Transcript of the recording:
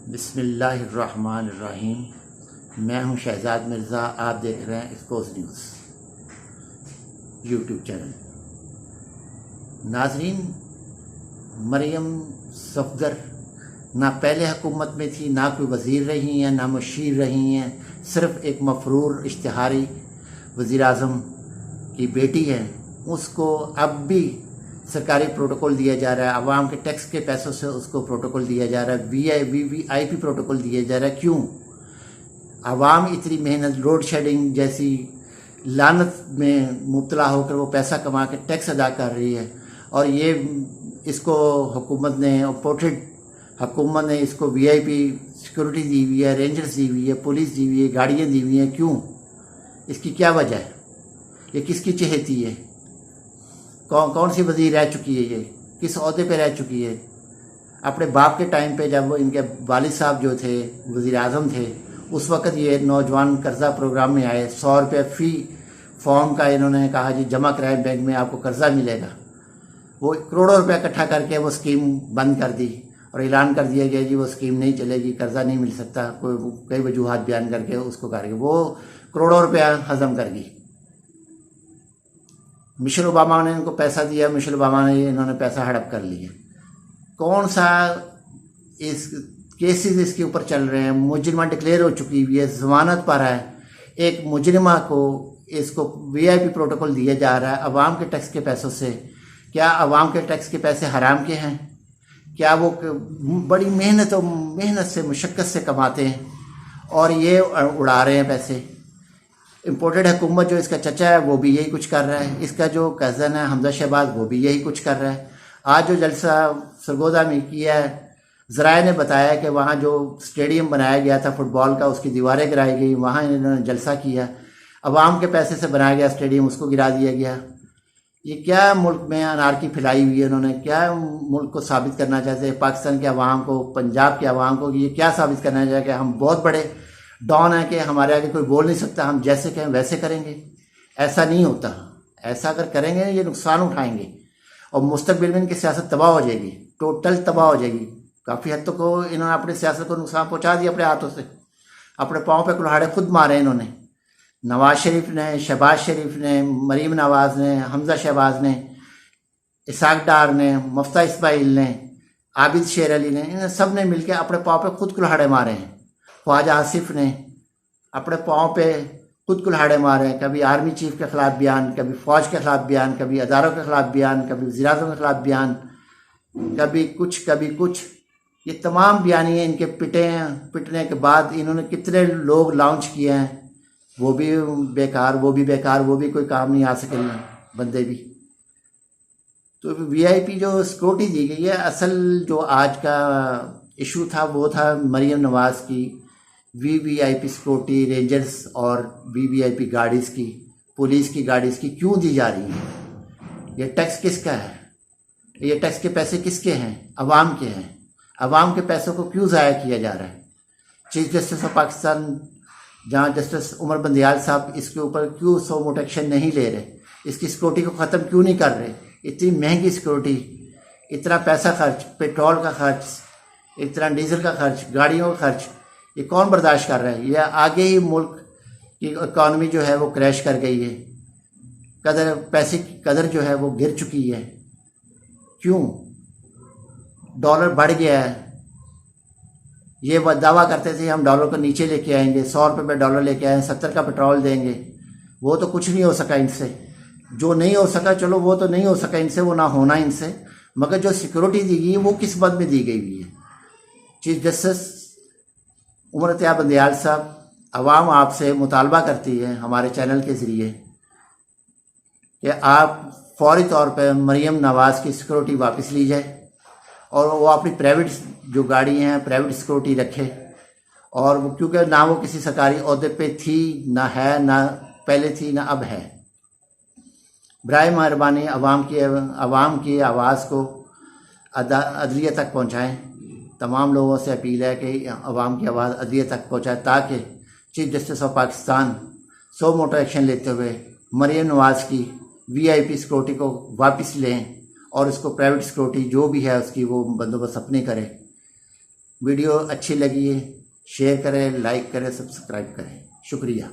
बिस्मिल्लाहिर्रहमानिर्रहीम। मैं हूं शहजाद मिर्ज़ा। आप देख रहे हैं एक्सपोज न्यूज़ यूट्यूब चैनल। नाजरीन, मरियम सफदर ना पहले हुकूमत में थी, ना कोई वज़ीर रही हैं, ना मुशीर रही हैं, सिर्फ़ एक मफरूर इश्तिहारी वज़ीर आज़म की बेटी है। उसको अब भी सरकारी प्रोटोकॉल दिया जा रहा है, आवाम के टैक्स के पैसों से उसको प्रोटोकॉल दिया जा रहा है, वीवीआईपी प्रोटोकॉल दिया जा रहा है। क्यों? आवाम इतनी मेहनत, लोड शेडिंग जैसी लानत में मुब्तला होकर वो पैसा कमा के टैक्स अदा कर रही है, और ये इसको हुकूमत ने, पोर्ट्रेट हुकूमत ने इसको वीआईपी सिक्योरिटी दी हुई है, रेंजर्स दी हुई है, पुलिस दी हुई है, गाड़ियाँ दी हुई हैं। क्यों? इसकी क्या वजह है? ये किसकी चहेती है? कौन सी वज़ीर रह चुकी है? ये किस ओहदे पे रह चुकी है? अपने बाप के टाइम पे जब इनके वालिद साहब जो थे वज़ीर आज़म थे, उस वक़्त ये नौजवान कर्ज़ा प्रोग्राम में आए। 100 रुपये फ़ी फॉर्म का इन्होंने कहा जी जमा कराए बैंक में, आपको कर्ज़ा मिलेगा। वो करोड़ों रुपया इकट्ठा करके वो स्कीम बंद कर दी और ऐलान कर दिया गया जी वो स्कीम नहीं चलेगी, कर्ज़ा नहीं मिल सकता, कई वजूहात बयान करके उसको करके वो करोड़ों रुपया हज़म कर गई। मिशेल ओबामा ने इनको पैसा दिया, मिशेल ओबामा ने इन्होंने पैसा हड़प कर लिया। कौन सा इस केसेस इसके ऊपर चल रहे हैं? मुजरिमा डिक्लेयर हो चुकी हुई है, ज़मानत पर है। एक मुजरिमा को इसको वीआईपी प्रोटोकॉल दिया जा रहा है अवाम के टैक्स के पैसों से। क्या अवाम के टैक्स के पैसे हराम के हैं? क्या वो बड़ी मेहनत से, मुशक्क़त से कमाते हैं और ये उड़ा रहे हैं पैसे? इम्पोर्टेड हुकूमत जो इसका चचा है वो भी यही कुछ कर रहा है, इसका जो कज़न है हमजा शहबाज वो भी यही कुछ कर रहा है। आज जो जलसा सरगोदा में किया है, ज़राए ने बताया कि वहाँ जो स्टेडियम बनाया गया था फुटबॉल का, उसकी दीवारें गिराई गई, वहाँ इन्होंने जलसा किया। अवाम के पैसे से बनाया गया स्टेडियम, उसको गिरा दिया गया। ये क्या मुल्क में अनारकी फैलाई हुई है? इन्होंने क्या मुल्क को साबित करना चाहते हैं? पाकिस्तान के अवाम को, पंजाब के अवाम को ये क्या साबित करना चाहते हैं कि हम बहुत बड़े डॉन है, कि हमारे आगे कोई बोल नहीं सकता, हम जैसे कहें वैसे करेंगे? ऐसा नहीं होता। ऐसा अगर करेंगे ये नुकसान उठाएंगे और मुस्तकबिल में इनकी सियासत तबाह हो जाएगी, टोटल तबाह हो जाएगी। काफ़ी हद तक को इन्होंने अपनी सियासत को नुकसान पहुंचा दिया अपने हाथों से। अपने पाँव पे कुल्हाड़े खुद मारे इन्होंने। नवाज शरीफ ने, शहबाज शरीफ ने, मरीम नवाज ने, हमजा शहबाज ने, इसाक डार ने, मुफ्ता इस्माइल ने, आबिद शेर अली ने, इन सब ने मिलकर अपने पाँव पे खुद कुल्हाड़े मारे हैं। ख्वाजा आसिफ ने अपने पाँव पे खुद कुल्हाड़े मारे हैं। कभी आर्मी चीफ के ख़िलाफ़ बयान, कभी फ़ौज के ख़िलाफ़ बयान, कभी अदारों के ख़िलाफ़ बयान, कभी वज़ीर-ए-आज़म के ख़िलाफ़ बयान, कभी कुछ। ये तमाम बयानिए इनके पिटने के बाद इन्होंने कितने लोग लॉन्च किए हैं, वो भी बेकार, वो भी कोई काम नहीं आ सके बंदे भी। तो वीआईपी जो सिक्योरिटी दी गई है, असल जो आज का इशू था वो था मरियम नवाज़ की वीवीआईपी सिक्योरिटी, रेंजर्स और वीवीआईपी गाड़ीज़ की, पुलिस की गाड़ीज़ की क्यों दी जा रही है? ये टैक्स किसका है? ये टैक्स के पैसे किसके हैं? अवाम के हैं। अवाम के पैसों को क्यों ज़ाया किया जा रहा है? चीफ जस्टिस ऑफ पाकिस्तान जहाँ जस्टिस उमर बंदियाल साहब इसके ऊपर क्यों सो मोटो एक्शन नहीं ले रहे? इसकी सिक्योरिटी को ख़त्म क्यों नहीं कर रहे? इतनी महंगी सिक्योरिटी, इतना पैसा खर्च, पेट्रोल का खर्च, इतना डीजल का खर्च, गाड़ियों का खर्च, ये कौन बर्दाश्त कर रहा है? यह आगे ही मुल्क की इकॉनमी जो है वो क्रैश कर गई है। पैसे की कदर जो है वो गिर चुकी है। क्यों? डॉलर बढ़ गया है। ये दावा करते थे हम डॉलर को नीचे लेके आएंगे, 100 रुपये में डॉलर लेके आए, 70 का पेट्रोल देंगे। वो तो कुछ नहीं हो सका इनसे। जो नहीं हो सका, चलो वो तो नहीं हो सका इनसे, वो ना होना इनसे, मगर जो सिक्योरिटी दी गई वो किस बात में दी गई हुई है? चीफ जस्टिस उमर बंदियाल साहब, अवाम आपसे मुतालबा करती है हमारे चैनल के ज़रिए कि आप फौरी तौर पर मरियम नवाज़ की सिक्योरिटी वापस ली जाए और वो अपनी प्राइवेट जो गाड़ी हैं प्राइवेट सिक्योरिटी रखे। और वो क्योंकि ना वो किसी सरकारी ओहदे पे थी, ना है, ना पहले थी, ना अब है। बराए मेहरबानी अवाम की आवाज़ को अदलिया तक पहुँचाएँ। तमाम लोगों से अपील है कि अवाम की आवाज़ अदलिया तक पहुँचाए ताकि chief justice of Pakistan suo motu action लेते हुए मरियम नवाज़ की वीआईपी सिक्योरिटी को वापस लें और उसको प्राइवेट सिक्योरिटी जो भी है उसकी वो बंदोबस्त अपने करें। वीडियो अच्छी लगी है शेयर करें, लाइक करें, सब्सक्राइब करें। शुक्रिया।